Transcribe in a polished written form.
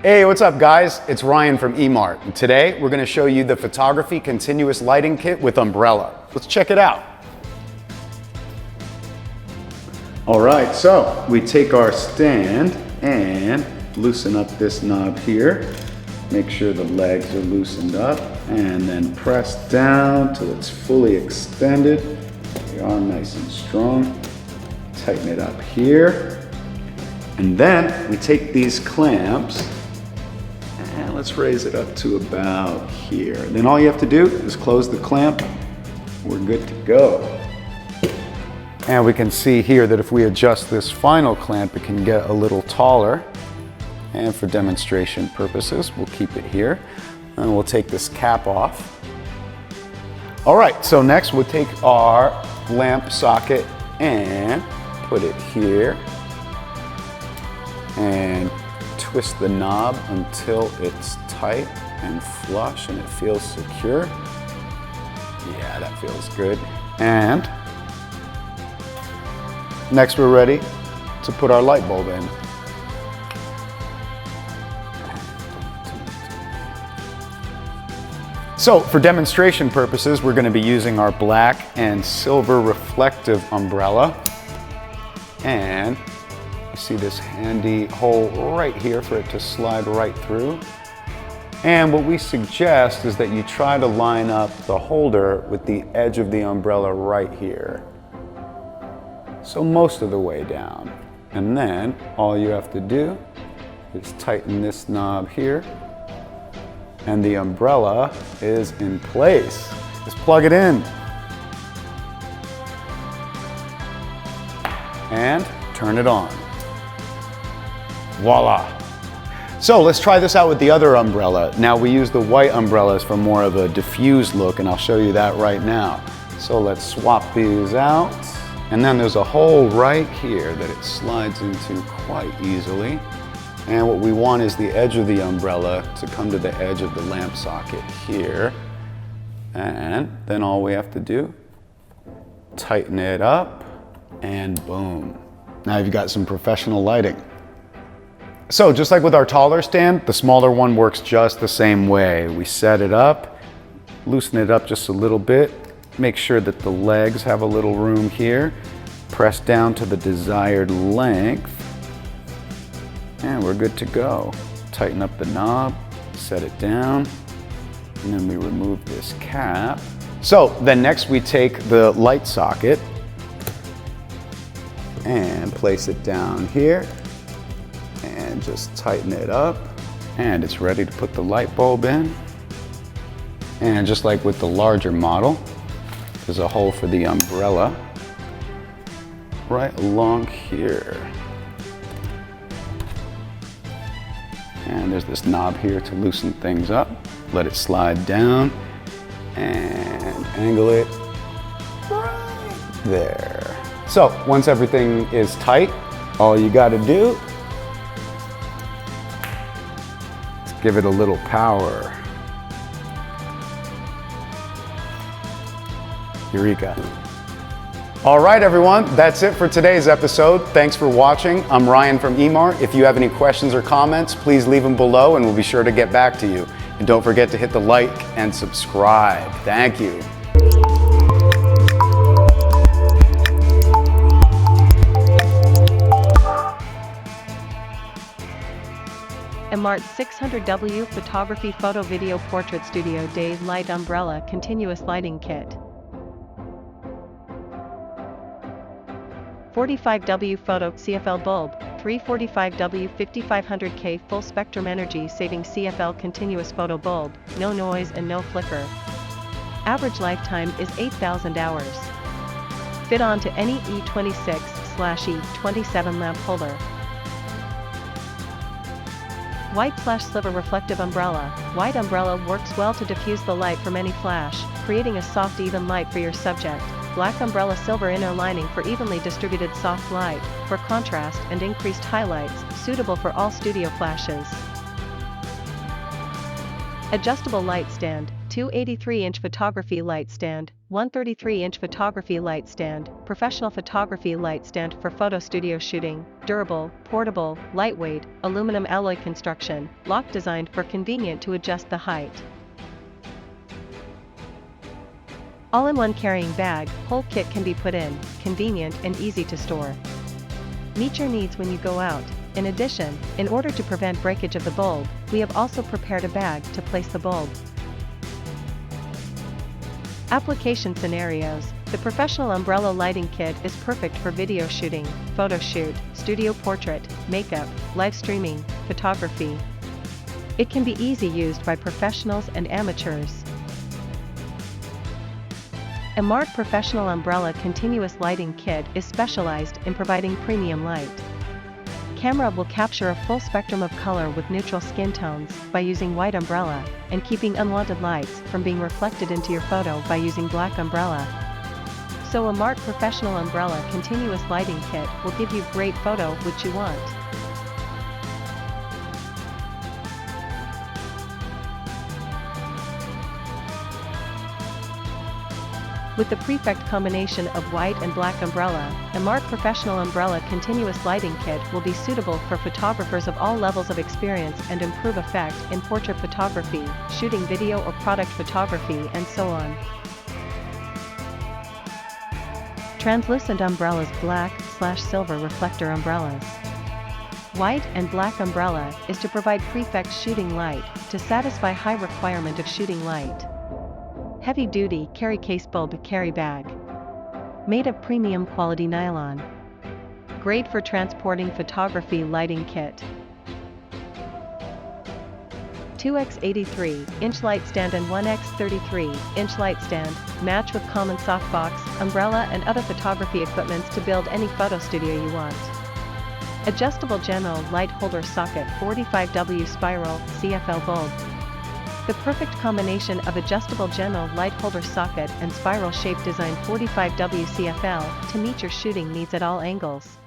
Hey, what's up guys? It's Ryan from Emart, and today we're going to show you the photography continuous lighting kit with umbrella. Let's check it out. All right, so we take our stand and loosen up this knob here. Make sure the legs are loosened up and then press down till it's fully extended. They are nice and strong. Tighten it up here. And then we take these clamps and let's raise it up to about here. Then all you have to do is close the clamp. We're good to go. And we can see here that if we adjust this final clamp, it can get a little taller. And for demonstration purposes, we'll keep it here. And we'll take this cap off. All right, so next we'll take our lamp socket and put it here. And twist the knob until it's tight and flush and it feels secure. Yeah, that feels good. And next we're ready to put our light bulb in. So for demonstration purposes, we're going to be using our black and silver reflective umbrella. And you see this handy hole right here for it to slide right through. And what we suggest is that you try to line up the holder with the edge of the umbrella right here. So most of the way down. And then all you have to do is tighten this knob here. And the umbrella is in place. Just plug it in. And turn it on. Voila. So let's try this out with the other umbrella. Now we use the white umbrellas for more of a diffuse look, and I'll show you that right now. So let's swap these out. And then there's a hole right here that it slides into quite easily. And what we want is the edge of the umbrella to come to the edge of the lamp socket here. And then all we have to do, tighten it up, and boom. Now you've got some professional lighting. So just like with our taller stand, the smaller one works just the same way. We set it up, loosen it up just a little bit, make sure that the legs have a little room here, press down to the desired length, and we're good to go. Tighten up the knob, set it down, and then we remove this cap. So then next we take the light socket and place it down here and just tighten it up, and it's ready to put the light bulb in. And just like with the larger model, there's a hole for the umbrella right along here. And there's this knob here to loosen things up. Let it slide down and angle it right there. So once everything is tight, all you got to do is give it a little power. Eureka. All right, everyone, that's it for today's episode. Thanks for watching. I'm Ryan from Emart. If you have any questions or comments, please leave them below and we'll be sure to get back to you. And don't forget to hit the like and subscribe. Thank you. Emart 600W Photography Photo Video Portrait Studio Day Light Umbrella Continuous Lighting Kit. 45W Photo CFL Bulb, 345W 5500K Full Spectrum Energy Saving CFL Continuous Photo Bulb, no noise and no flicker. Average lifetime is 8,000 hours. Fit onto any E26/E27 lamp holder. White/Sliver Reflective Umbrella. White umbrella works well to diffuse the light from any flash, creating a soft even light for your subject. Black umbrella silver inner lining for evenly distributed soft light, for contrast and increased highlights, suitable for all studio flashes. Adjustable light stand, 283-inch photography light stand, 133-inch photography light stand, professional photography light stand for photo studio shooting, durable, portable, lightweight, aluminum alloy construction, lock designed for convenient to adjust the height. All-in-one carrying bag, whole kit can be put in, convenient and easy to store. Meet your needs when you go out. In addition, in order to prevent breakage of the bulb, we have also prepared a bag to place the bulb. Application scenarios. The professional umbrella lighting kit is perfect for video shooting, photo shoot, studio portrait, makeup, live streaming, photography. It can be easy used by professionals and amateurs. Emart Professional Umbrella Continuous Lighting Kit is specialized in providing premium light. Camera will capture a full spectrum of color with neutral skin tones by using white umbrella, and keeping unwanted lights from being reflected into your photo by using black umbrella. So Emart Professional Umbrella Continuous Lighting Kit will give you great photo which you want. With the perfect combination of white and black umbrella, Emart Professional Umbrella Continuous Lighting Kit will be suitable for photographers of all levels of experience and improve effect in portrait photography, shooting video or product photography and so on. Translucent umbrellas, black/silver reflector umbrellas. White and black umbrella is to provide perfect shooting light to satisfy high requirement of shooting light. Heavy-duty carry case bulb carry bag. Made of premium quality nylon. Great for transporting photography lighting kit. 2x83-inch light stand and 1x33-inch light stand, match with common softbox, umbrella and other photography equipments to build any photo studio you want. Adjustable general light holder socket 45W spiral CFL bulb. The perfect combination of adjustable general light holder socket and spiral shape design 45W CFL to meet your shooting needs at all angles.